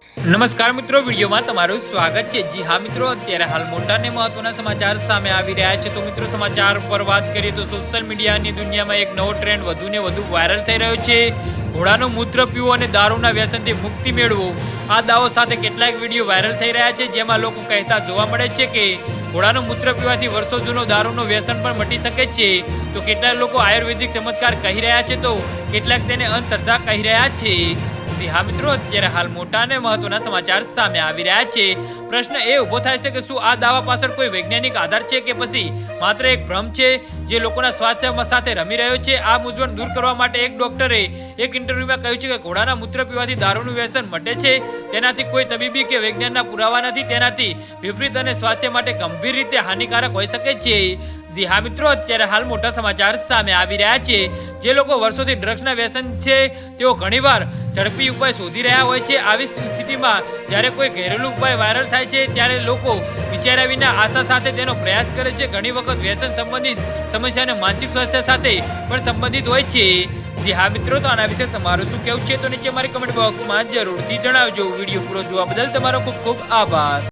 નમસ્કાર મિત્રો, વિડીયોમાં તમારું સ્વાગત છે। જી હા મિત્રો, અત્યારે હાલ મોટા ને મહત્વના સમાચાર સામે આવી રહ્યા છે। તો મિત્રો, સમાચાર પર વાત કરીએ તો સોશિયલ મીડિયાની દુનિયામાં એક નવો ટ્રેન્ડ વધુ ને વધુ વાયરલ થઈ રહ્યો છે। ઘોડાનું મૂત્ર પીવો અને દારૂના વ્યસનથી મુક્તિ મેળવો, આ દાવો સાથે કેટલાક વિડીયો વાયરલ થઈ રહ્યા છે, જેમાં લોકો કહેતા જોવા મળે છે કે ઘોડાનું મૂત્ર પીવાથી વર્ષો જૂનો દારૂનું વ્યસન પણ મટી શકે છે। તો કેટલાક લોકો આયુર્વેદિક ચમત્કાર કહી રહ્યા છે, તો કેટલાક તેને અંધશ્રદ્ધા કહી રહ્યા છે। જી હા મિત્રો, અત્યારે હાલ મોટા અને મહત્વના સમાચાર સામે આવી રહ્યા છે। પ્રશ્ન એ ઉભો થાય છે કે શું આ દાવા પાછળ કોઈ વૈજ્ઞાનિક આધાર છે કે પછી માત્ર એક ભ્રમ છે જે લોકોના સ્વાસ્થ્ય સાથે રમી રહ્યો છે? આ મૂંઝવણ દૂર કરવા માટે એક ડોક્ટરે એક ઇન્ટરવ્યુમાં કહ્યું છે કે ઘોડાના મૂત્ર પીવાથી દારૂનું વ્યસન મટે છે, તેનાથી કોઈ તબીબી કે વિજ્ઞાનના પુરાવા નથી, તેનાથી વિપરીત અને સ્વાસ્થ્ય માટે ગંભીર રીતે હાનિકારક હોઈ શકે છે। જી હા મિત્રો, અત્યારે હાલ મોટા સમાચાર સામે આવી રહ્યા છે। જે લોકો વર્ષોથી ડ્રગ્સના વ્યસન છે તેઓ ઘણીવાર ઝડપી ઉપાય શોધી રહ્યા હોય છે। આવી સ્થિતિમાં જ્યારે કોઈ ઘરેલું ઉપાય વાયરલ થાય છે ત્યારે લોકો વિચાર્યા વિના આશા સાથે તેનો પ્રયાસ કરે છે। ઘણી વખત વ્યસન સંબંધિત સમસ્યાને માનસિક સ્વાસ્થ્ય સાથે પણ સંબંધિત હોય છે। જી હા મિત્રો, તો આના વિશે તમારું શું કહેવું છે તો નીચે મારી કમેન્ટ બોક્સમાં જરૂરથી જણાવજો। વિડીયો પૂરો જોવા બદલ તમારો ખૂબ ખૂબ આભાર।